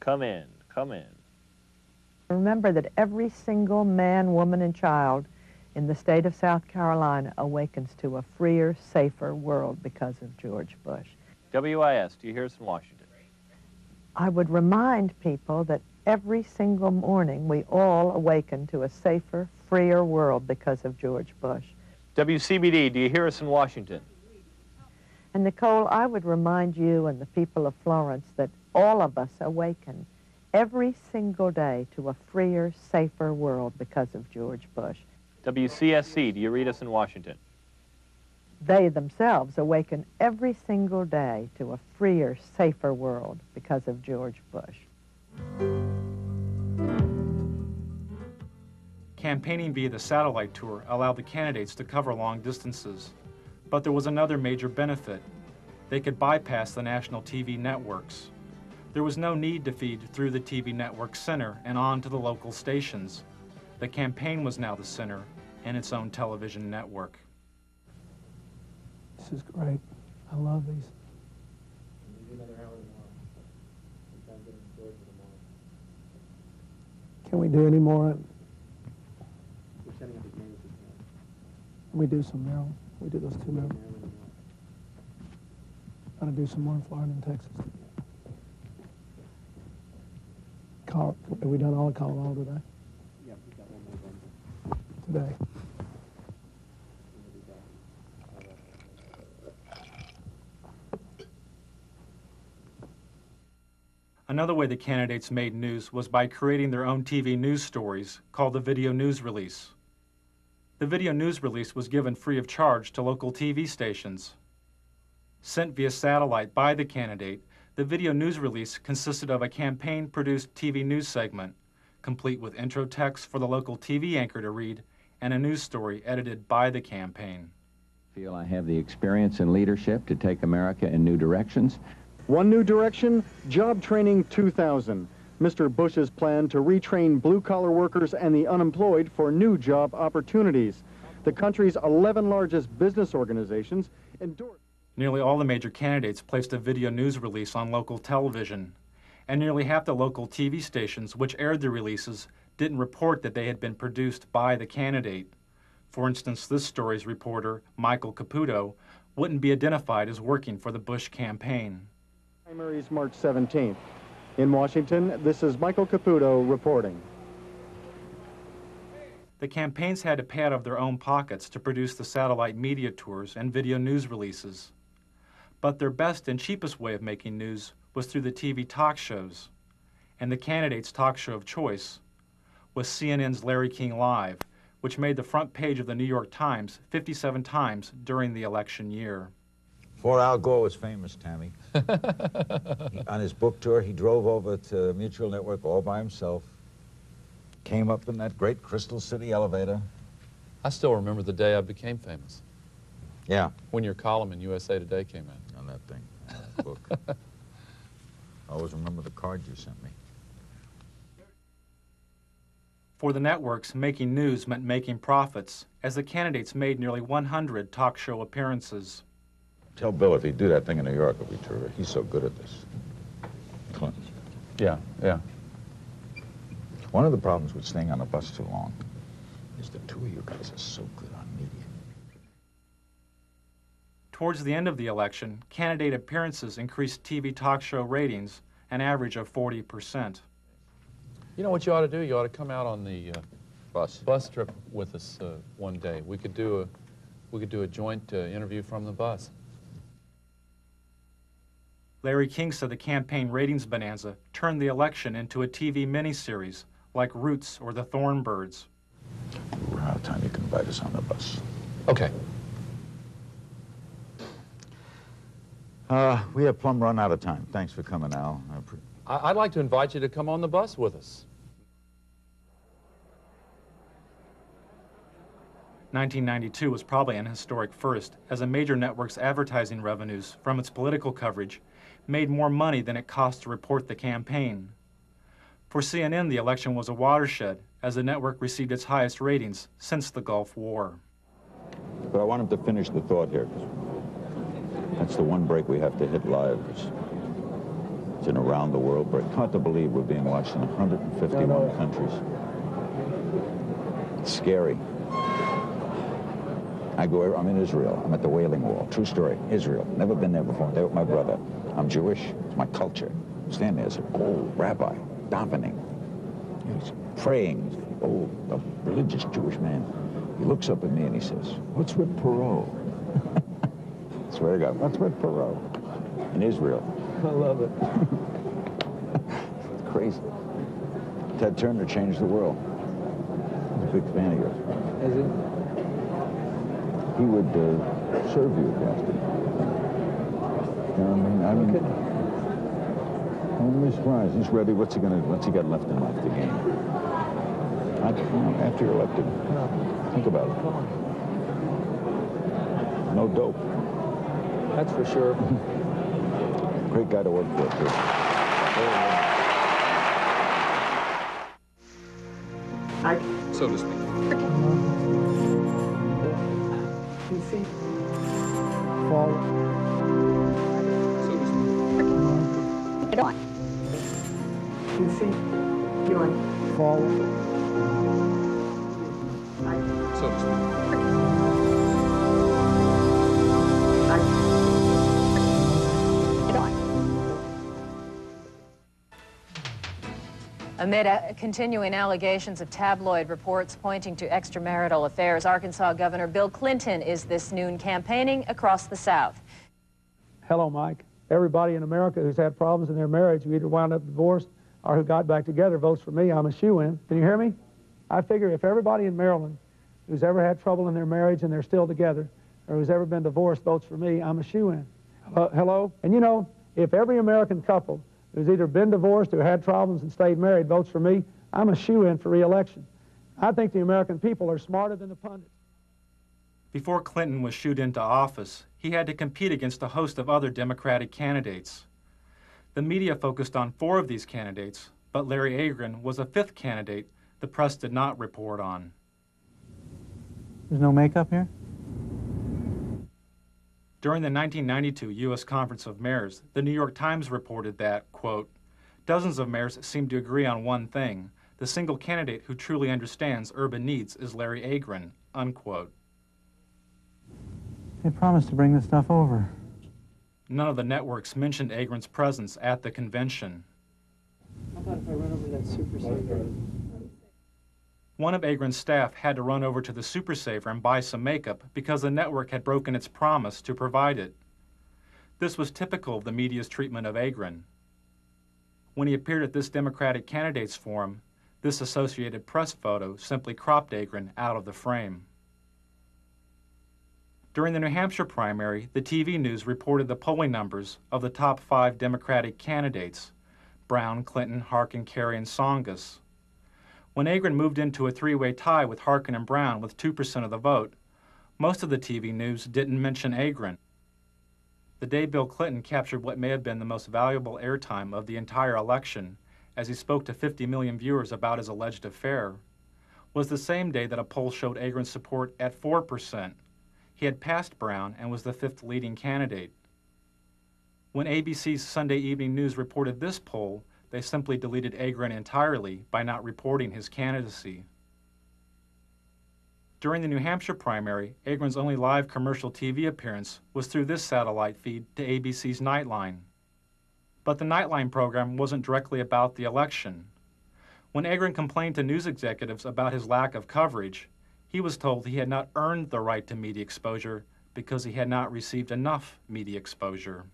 Come in, come in. Remember that every single man, woman, and child in the state of South Carolina awakens to a freer, safer world because of George Bush. WIS, do you hear us in Washington? I would remind people that every single morning we all awaken to a safer, freer world because of George Bush. WCBD, do you hear us in Washington? And Nicole, I would remind you and the people of Florence that all of us awaken every single day to a freer, safer world because of George Bush. WCSC, do you read us in Washington? They themselves awaken every single day to a freer, safer world because of George Bush. Campaigning via the satellite tour allowed the candidates to cover long distances. But there was another major benefit. They could bypass the national TV networks. There was no need to feed through the TV network center and on to the local stations. The campaign was now the center and its own television network. This is great. I love these. Can we do any more? We do some Maryland. We do those two Maryland. I'm going to do some more in Florida and Texas. Have we done all of Colorado today? Yeah, we got one more done. Today. Another way the candidates made news was by creating their own TV news stories called the video news release. The video news release was given free of charge to local TV stations. Sent via satellite by the candidate, the video news release consisted of a campaign-produced TV news segment, complete with intro text for the local TV anchor to read, and a news story edited by the campaign. I feel I have the experience and leadership to take America in new directions. One new direction, Job Training 2000. Mr. Bush's plan to retrain blue-collar workers and the unemployed for new job opportunities. The country's 11 largest business organizations endorsed. Nearly all the major candidates placed a video news release on local television, and nearly half the local TV stations which aired the releases didn't report that they had been produced by the candidate. For instance, this story's reporter, Michael Caputo, wouldn't be identified as working for the Bush campaign. Primaries March 17th. In Washington, this is Michael Caputo reporting. The campaigns had to pay out of their own pockets to produce the satellite media tours and video news releases. But their best and cheapest way of making news was through the TV talk shows. And the candidate's talk show of choice was CNN's Larry King Live, which made the front page of the New York Times 57 times during the election year. Before Al Gore was famous, Tammy, on his book tour, he drove over to Mutual Network all by himself, came up in that great Crystal City elevator. I still remember the day I became famous. Yeah. When your column in USA Today came out. On that thing, on that book. I always remember the card you sent me. For the networks, making news meant making profits, as the candidates made nearly 100 talk show appearances. Tell Bill if he'd do that thing in New York, it'd be terrific. He's so good at this. Clinton. Yeah, yeah. One of the problems with staying on a bus too long is the two of you guys are so good on media. Towards the end of the election, candidate appearances increased TV talk show ratings an average of 40%. You know what you ought to do? You ought to come out on the bus trip with us one day. We could do a joint interview from the bus. Larry King said the campaign ratings bonanza turned the election into a TV miniseries like Roots or The Thornbirds. We're out of time. You can invite us on the bus. Okay. We have plumb run out of time. Thanks for coming, Al. I'd like to invite you to come on the bus with us. 1992 was probably an historic first, as a major network's advertising revenues from its political coverage made more money than it cost to report the campaign. For CNN, the election was a watershed, as the network received its highest ratings since the Gulf War. But I want him to finish the thought here, because that's the one break we have to hit live. and around the world, but it's hard to believe we're being watched in 151 countries. It's scary. I'm in Israel. I'm at the Wailing Wall. True story. Israel. Never been there before. There with my brother. I'm Jewish. It's my culture. I'm standing there as an old rabbi, davening. He's praying. He's an old, religious Jewish man. He looks up at me and he says, "What's with Perot?" I swear to God, what's with Perot? In Israel. I love it. It's crazy. Ted Turner changed the world. I'm a big fan of yours. Is it? He would serve you against it. You know what I mean? I'm really surprised. He's ready. What's he got left in life to gain? After you're elected, think about it. No dope. That's for sure. Great guy to work for, too. So to speak. Forward. So to speak. Forward. So to speak. Amid continuing allegations of tabloid reports pointing to extramarital affairs, Arkansas Governor Bill Clinton is this noon campaigning across the South. Hello, Mike. Everybody in America who's had problems in their marriage, who either wound up divorced or who got back together, votes for me. I'm a shoo-in. Can you hear me? I figure if everybody in Maryland who's ever had trouble in their marriage and they're still together, or who's ever been divorced votes for me, I'm a shoo-in. Hello? And you know, if every American couple who's either been divorced or had problems and stayed married votes for me, I'm a shoo-in for re-election. I think the American people are smarter than the pundits. Before Clinton was shooed into office, he had to compete against a host of other Democratic candidates. The media focused on 4 of these candidates, but Larry Agron was a 5th candidate the press did not report on. There's no makeup here? During the 1992 U.S. Conference of Mayors, the New York Times reported that, quote, "Dozens of mayors seem to agree on one thing. The single candidate who truly understands urban needs is Larry Agron," unquote. They promised to bring this stuff over. None of the networks mentioned Agron's presence at the convention. How about if I run over that Super Saver? One of Agron's staff had to run over to the Super Saver and buy some makeup because the network had broken its promise to provide it. This was typical of the media's treatment of Agron. When he appeared at this Democratic candidates forum, this Associated Press photo simply cropped Agron out of the frame. During the New Hampshire primary, the TV news reported the polling numbers of the top 5 Democratic candidates: Brown, Clinton, Harkin, Kerry, and Tsongas. When Agron moved into a 3-way tie with Harkin and Brown with 2% of the vote, most of the TV news didn't mention Agron. The day Bill Clinton captured what may have been the most valuable airtime of the entire election, as he spoke to 50 million viewers about his alleged affair, was the same day that a poll showed Agron's support at 4%. He had passed Brown and was the 5th leading candidate. When ABC's Sunday Evening News reported this poll, they simply deleted Agron entirely by not reporting his candidacy. During the New Hampshire primary, Agron's only live commercial TV appearance was through this satellite feed to ABC's Nightline. But the Nightline program wasn't directly about the election. When Agron complained to news executives about his lack of coverage, he was told he had not earned the right to media exposure because he had not received enough media exposure.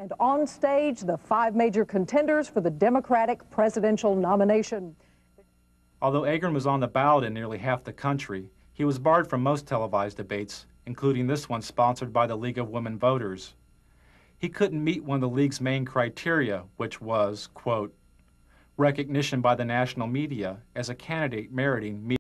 And on stage, the 5 major contenders for the Democratic presidential nomination. Although Agron was on the ballot in nearly half the country, he was barred from most televised debates, including this one sponsored by the League of Women Voters. He couldn't meet one of the League's main criteria, which was, quote, recognition by the national media as a candidate meriting media